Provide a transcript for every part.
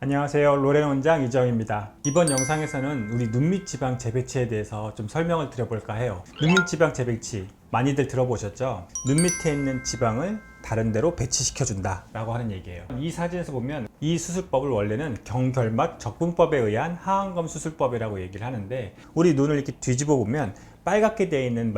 안녕하세요. 로렌 원장 이정입니다. 이번 영상에서는 우리 눈밑 지방 재배치에 대해서 좀 설명을 드려볼까 해요. 눈밑 지방 재배치 많이들 들어보셨죠? 눈 밑에 있는 지방을 다른 데로 배치시켜 준다 라고 하는 얘기예요. 이 사진에서 보면 이 수술법을 원래는 경결막 적분법에 의한 하안검 수술법이라고 얘기를 하는데, 우리 눈을 이렇게 뒤집어 보면 빨갛게 되어 있는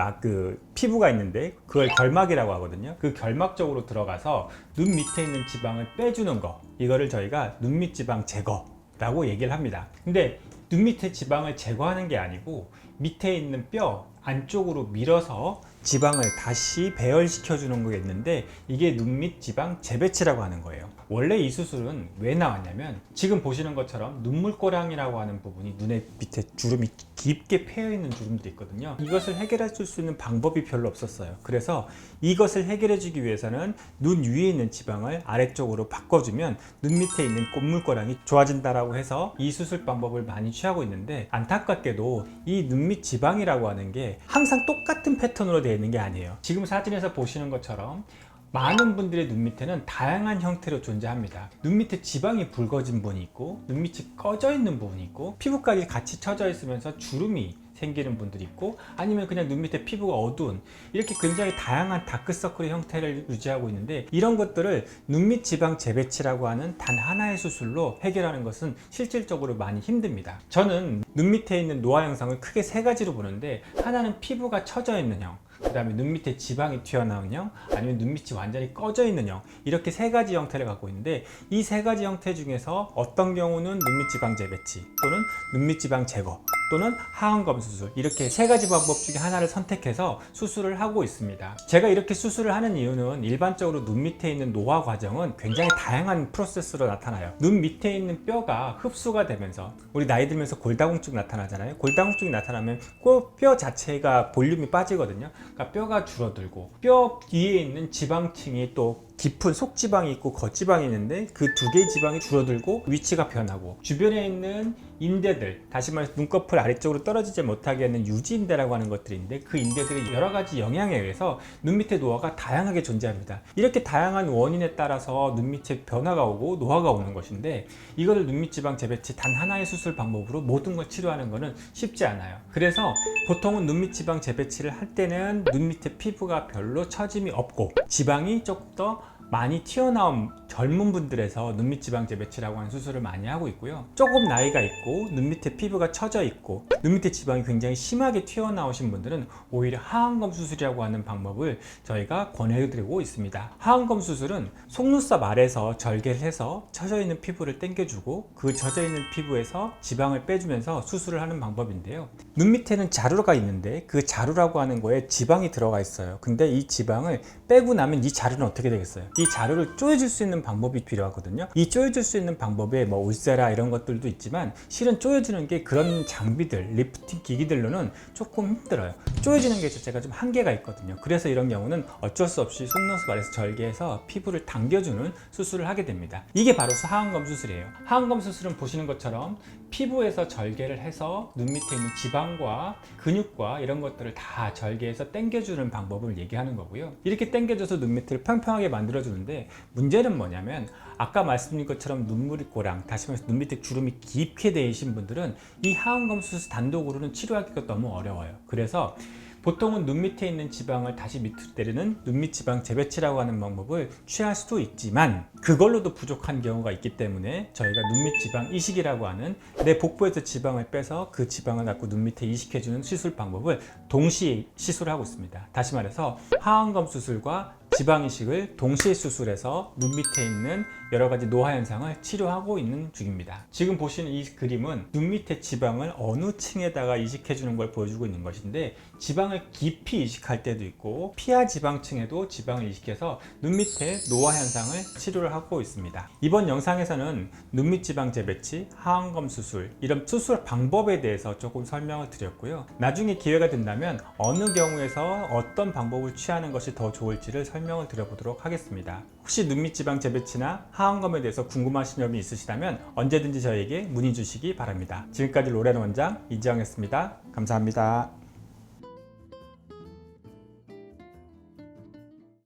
피부가 있는데 그걸 결막이라고 하거든요. 그 결막 쪽으로 들어가서 눈 밑에 있는 지방을 빼주는 거, 이거를 저희가 눈밑 지방 제거라고 얘기를 합니다. 근데 눈 밑에 지방을 제거하는 게 아니고 밑에 있는 뼈 안쪽으로 밀어서 지방을 다시 배열시켜 주는 거겠는데, 이게 눈밑 지방 재배치라고 하는 거예요. 원래 이 수술은 왜 나왔냐면, 지금 보시는 것처럼 눈물고랑이라고 하는 부분이 눈의 밑에 주름이 깊게 패여 있는 주름들이 있거든요. 이것을 해결해 줄 수 있는 방법이 별로 없었어요. 그래서 이것을 해결해 주기 위해서는 눈 위에 있는 지방을 아래쪽으로 바꿔주면 눈 밑에 있는 꽃물고랑이 좋아진다라고 해서 이 수술 방법을 많이 취하고 있는데, 안타깝게도 이 눈밑 지방이라고 하는 게 항상 똑같은 패턴으로 되어 있는 게 아니에요. 지금 사진에서 보시는 것처럼 많은 분들의 눈 밑에는 다양한 형태로 존재합니다. 눈 밑에 지방이 붉어진 부분이 있고, 눈 밑이 꺼져 있는 부분이 있고, 피부까지 같이 처져 있으면서 주름이 생기는 분들이 있고, 아니면 그냥 눈 밑에 피부가 어두운, 이렇게 굉장히 다양한 다크서클의 형태를 유지하고 있는데, 이런 것들을 눈밑 지방 재배치라고 하는 단 하나의 수술로 해결하는 것은 실질적으로 많이 힘듭니다. 저는 눈 밑에 있는 노화 현상을 크게 세 가지로 보는데, 하나는 피부가 처져 있는 형, 그 다음에 눈 밑에 지방이 튀어나온 형, 아니면 눈 밑이 완전히 꺼져 있는 형, 이렇게 세 가지 형태를 갖고 있는데, 이 세 가지 형태 중에서 어떤 경우는 눈밑 지방 재배치, 또는 눈밑 지방 제거, 또는 하안검 수술, 이렇게 세 가지 방법 중에 하나를 선택해서 수술을 하고 있습니다. 제가 이렇게 수술을 하는 이유는, 일반적으로 눈 밑에 있는 노화 과정은 굉장히 다양한 프로세스로 나타나요. 눈 밑에 있는 뼈가 흡수가 되면서, 우리 나이 들면서 골다공증 나타나잖아요. 골다공증이 나타나면 꼭 뼈 자체가 볼륨이 빠지거든요. 그러니까 뼈가 줄어들고, 뼈 뒤에 있는 지방층이 또 깊은 속지방이 있고 겉지방이 있는데, 그 두 개의 지방이 줄어들고 위치가 변하고, 주변에 있는 인대들, 다시 말해서 눈꺼풀 아래쪽으로 떨어지지 못하게 하는 유지인대라고 하는 것들인데, 그 인대들이 여러 가지 영향에 의해서 눈 밑에 노화가 다양하게 존재합니다. 이렇게 다양한 원인에 따라서 눈 밑에 변화가 오고 노화가 오는 것인데, 이거를 눈밑 지방 재배치 단 하나의 수술 방법으로 모든 걸 치료하는 것은 쉽지 않아요. 그래서 보통은 눈밑 지방 재배치를 할 때는 눈 밑에 피부가 별로 처짐이 없고 지방이 조금 더 많이 튀어나온 젊은 분들에서 눈밑 지방 재배치라고 하는 수술을 많이 하고 있고요. 조금 나이가 있고 눈 밑에 피부가 처져 있고 눈 밑에 지방이 굉장히 심하게 튀어나오신 분들은 오히려 하안검 수술이라고 하는 방법을 저희가 권해드리고 있습니다. 하안검 수술은 속눈썹 아래에서 절개를 해서 처져 있는 피부를 당겨주고, 그 처져 있는 피부에서 지방을 빼주면서 수술을 하는 방법인데요. 눈 밑에는 자루가 있는데, 그 자루라고 하는 거에 지방이 들어가 있어요. 근데 이 지방을 빼고 나면 이 자루는 어떻게 되겠어요? 이 자루를 쪼여줄 수 있는 방법이 필요하거든요. 이 쪼여줄 수 있는 방법에 울세라 이런 것들도 있지만, 실은 쪼여주는 게 그런 장비들, 리프팅 기기들로는 조금 힘들어요. 쪼여지는 게 자체가 좀 한계가 있거든요. 그래서 이런 경우는 어쩔 수 없이 속눈썹 아래에서 절개해서 피부를 당겨주는 수술을 하게 됩니다. 이게 바로 하안검 수술이에요. 하안검 수술은 보시는 것처럼 피부에서 절개를 해서 눈 밑에 있는 지방과 근육과 이런 것들을 다 절개해서 당겨주는 방법을 얘기하는 거고요. 이렇게 당겨줘서 눈 밑을 평평하게 만들어주는데, 문제는 뭐냐면, 아까 말씀드린 것처럼 눈물고랑, 다시 말해서 눈 밑에 주름이 깊게 되신 분들은 이 하안검 수술 단독으로는 치료하기가 너무 어려워요. 그래서 보통은 눈 밑에 있는 지방을 다시 밑으로 내리는 눈밑 지방 재배치라고 하는 방법을 취할 수도 있지만, 그걸로도 부족한 경우가 있기 때문에 저희가 눈밑 지방 이식이라고 하는, 내 복부에서 지방을 빼서 그 지방을 갖고 눈 밑에 이식해주는 시술 방법을 동시에 시술하고 있습니다. 다시 말해서 하안검 수술과 지방 이식을 동시에 수술해서 눈 밑에 있는 여러 가지 노화 현상을 치료하고 있는 중입니다. 지금 보시는 이 그림은 눈 밑에 지방을 어느 층에다가 이식해 주는 걸 보여주고 있는 것인데, 지방을 깊이 이식할 때도 있고 피하 지방층에도 지방을 이식해서 눈 밑에 노화 현상을 치료를 하고 있습니다. 이번 영상에서는 눈밑 지방 재배치, 하안검 수술, 이런 수술 방법에 대해서 조금 설명을 드렸고요. 나중에 기회가 된다면 어느 경우에서 어떤 방법을 취하는 것이 더 좋을지를 설명을 드려보도록 하겠습니다. 혹시 눈밑 지방 재배치나 하안검에 대해서 궁금하신 점이 있으시다면 언제든지 저에게 문의 주시기 바랍니다. 지금까지 로렌 원장 이지영이었습니다. 감사합니다.